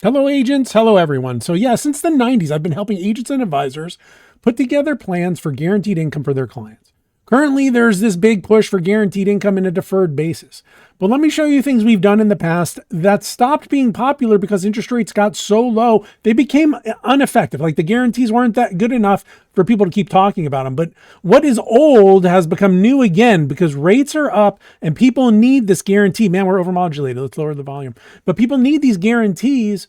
Hello, agents. Hello, everyone. So yeah, since the 90s, I've been helping agents and advisors put together plans for guaranteed income for their clients. Currently, there's this big push for guaranteed income in a deferred basis. But let me show you things we've done in the past that stopped being popular because interest rates got so low, they became ineffective. Like the guarantees weren't that good enough for people to keep talking about them. But what is old has become new again because rates are up and people need this guarantee. Man, we're overmodulated. Let's lower the volume. But people need these guarantees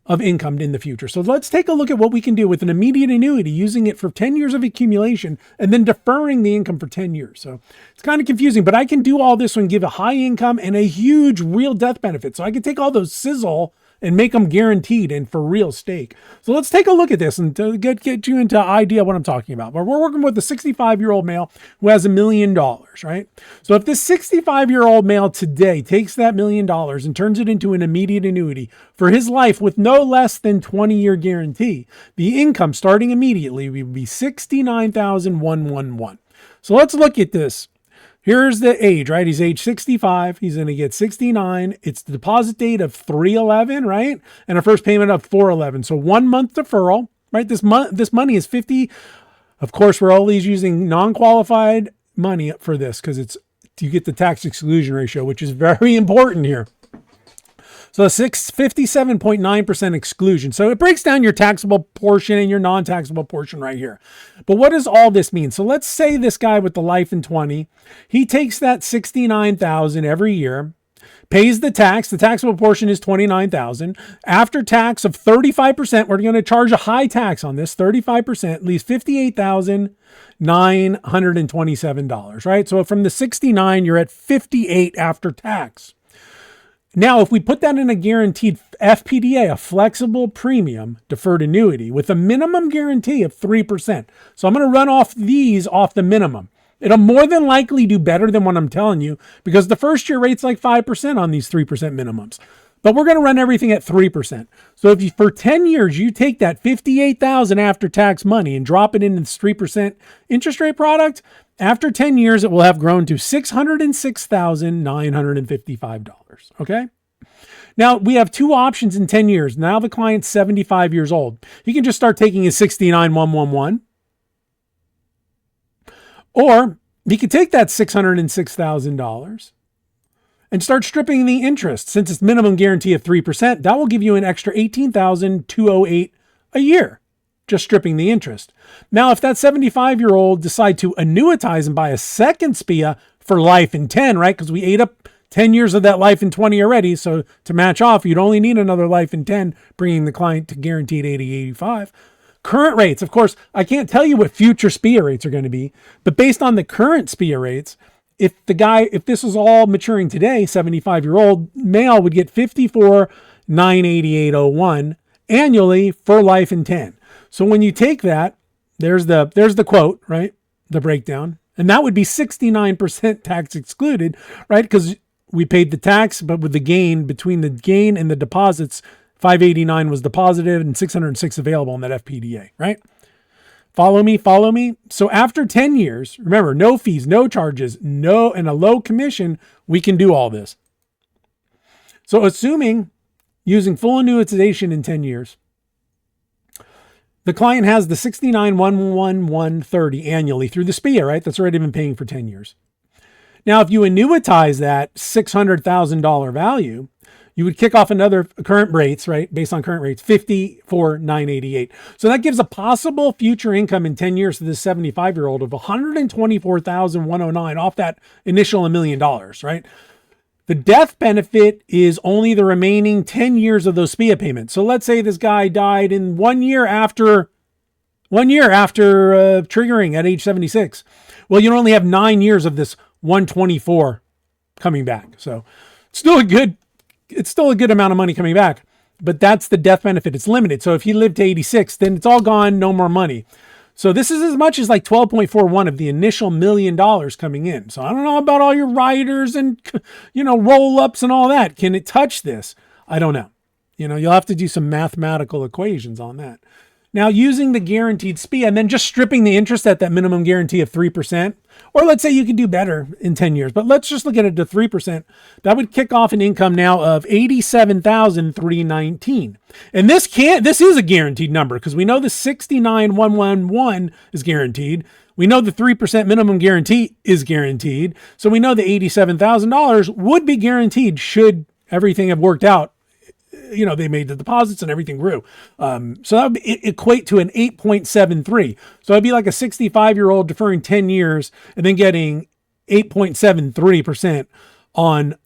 of income in the future. So let's take a look at what we can do with an immediate annuity, using it for 10 years of accumulation and then deferring the income for 10 years. So it's kind of confusing, but I can do all this and give a high income and a huge real death benefit. So I can take all those sizzle and make them guaranteed and for real stake. So let's take a look at this and to get you into idea what I'm talking about. But we're working with a 65-year-old male who has $1 million, right? So if this 65-year-old male today takes that $1 million and turns it into an immediate annuity for his life with no less than 20-year guarantee, the income starting immediately would be $69,111. So let's look at this. Here's the age, right? He's age 65. He's going to get 69. It's the deposit date of 3/11, right? And a first payment of 4/11. So 1 month deferral, right? This money is 50. Of course, we're always using non-qualified money for this because you get the tax exclusion ratio, which is very important here. So 57.9% exclusion. So it breaks down your taxable portion and your non-taxable portion right here. But what does all this mean? So let's say this guy with the life in 20, he takes that $69,000 every year, pays the tax. The taxable portion is $29,000. After tax of 35%, we're going to charge a high tax on this, 35%, leaves $58,927, right? So from the 69, you're at 58 after tax. Now, if we put that in a guaranteed FPDA, a flexible premium deferred annuity with a minimum guarantee of 3%. So I'm going to run off the minimum. It'll more than likely do better than what I'm telling you because the first year rate's like 5% on these 3% minimums. But we're going to run everything at 3%. So if you, for 10 years, you take that $58,000 after tax money and drop it into this 3% interest rate product, after 10 years, it will have grown to $606,955. Okay. Now we have two options in 10 years. Now the client's 75 years old. He can just start taking his 69,111. Or he could take that $606,000 and start stripping the interest. Since it's minimum guarantee of 3%, that will give you an extra $18,208 a year, just stripping the interest. Now, if that 75-year-old decide to annuitize and buy a second SPIA for life in 10, right? Because we ate up 10 years of that life in 20 already. So to match off, you'd only need another life in 10, bringing the client to guaranteed 80, 85. Current rates, of course, I can't tell you what future SPIA rates are going to be, but based on the current SPIA rates, if this was all maturing today, 75-year-old male would get $54,988.01 annually for life in 10. So when you take that, there's the quote, right? The breakdown. And that would be 69% tax excluded, right? Because we paid the tax, but with the gain, between the gain and the deposits, 589 was deposited and 606 available in that FPDA, right? Follow me. So after 10 years, remember, no fees, no charges, and a low commission, we can do all this. So assuming using full annuitization in 10 years, the client has the $69,111.30 annually through the SPIA, right? That's already been paying for 10 years. Now, if you annuitize that $600,000 value, you would kick off another current rates, right? Based on current rates, $54,988. So that gives a possible future income in 10 years to this 75-year-old of $124,109 off that initial $1 million, right? The death benefit is only the remaining 10 years of those SPIA payments. So let's say this guy died in 1 year after triggering at age 76. Well, you only have 9 years of this 124 coming back. So it's still a good amount of money coming back, but that's the death benefit. It's limited. So if he lived to 86, then it's all gone, no more money. So this is as much as like 12.41 of the initial $1 million coming in. So I don't know about all your riders and, roll-ups and all that. Can it touch this? I don't know. You'll have to do some mathematical equations on that. Now, using the guaranteed SPIA and then just stripping the interest at that minimum guarantee of 3%, or let's say you could do better in 10 years, but let's just look at it to 3%. That would kick off an income now of $87,319. And this is a guaranteed number because we know the 69,111 is guaranteed. We know the 3% minimum guarantee is guaranteed. So we know the $87,000 would be guaranteed should everything have worked out. You know, they made the deposits and everything grew. So that would equate to an 8.73. So it'd be like a 65-year-old deferring 10 years and then getting 8.73% on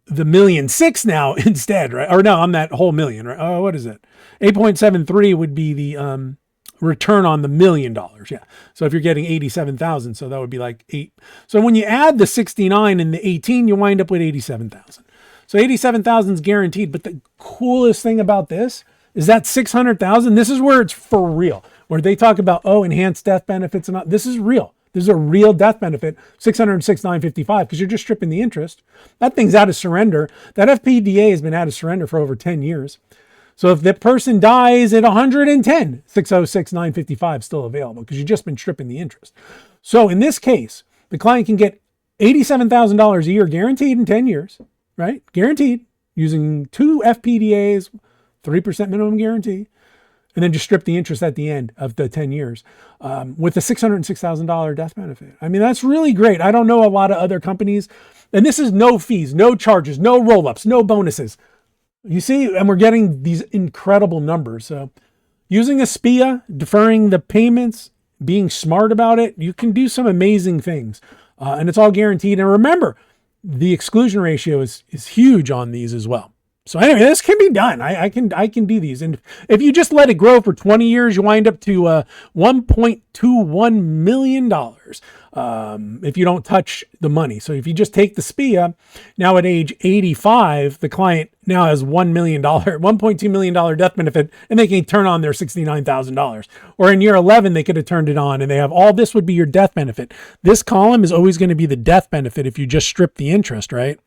the $1.6 million now instead, right? Or no, on that whole million, right? Oh, what is it? 8.73 would be the return on the $1 million. Yeah. So if you're getting 87,000, so that would be like 8. So when you add the 69 and the 18, you wind up with 87,000. So 87,000 is guaranteed. But the coolest thing about this is that 600,000, this is where it's for real, where they talk about, enhanced death benefits and all. This is real. This is a real death benefit, $606,955, because you're just stripping the interest. That thing's out of surrender. That FPDA has been out of surrender for over 10 years. So if the person dies at 110, $606,955 still available because you've just been stripping the interest. So in this case, the client can get $87,000 a year guaranteed in 10 years. Right? Guaranteed using 2 FPDAs, 3% minimum guarantee, and then just strip the interest at the end of the 10 years with a $606,000 death benefit. I mean, that's really great. I don't know a lot of other companies. And this is no fees, no charges, no roll-ups, no bonuses. You see, and we're getting these incredible numbers. So using a SPIA, deferring the payments, being smart about it, you can do some amazing things. And it's all guaranteed. And remember, the exclusion ratio is huge on these as well. So anyway, this can be done. I can do these. And if you just let it grow for 20 years, you wind up to $1.21 million if you don't touch the money. So if you just take the SPIA, now at age 85, the client now has $1.2 million death benefit, and they can turn on their $69,000. Or in year 11, they could have turned it on, and they have all this would be your death benefit. This column is always going to be the death benefit if you just strip the interest, right?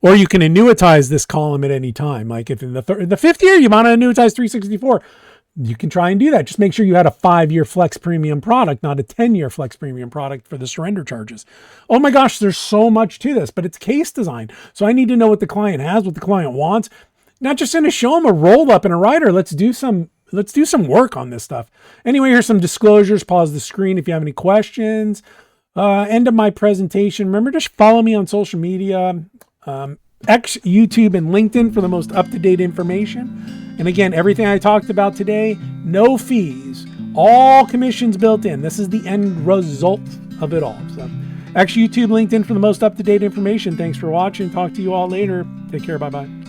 Or you can annuitize this column at any time. Like if in the fifth year you want to annuitize 364, you can try and do that. Just make sure you had a 5-year flex premium product, not a 10-year flex premium product for the surrender charges. Oh my gosh, there's so much to this, but it's case design. So I need to know what the client has, what the client wants. Not just going to show them a roll up and a rider. Let's do some work on this stuff. Anyway, here's some disclosures. Pause the screen if you have any questions. End of my presentation. Remember to follow me on social media. X, YouTube, and LinkedIn for the most up-to-date information. And again, everything I talked about today, no fees, all commissions built in. This is the end result of it all. So X, YouTube, LinkedIn for the most up-to-date information. Thanks for watching. Talk to you all later. Take care. Bye-bye.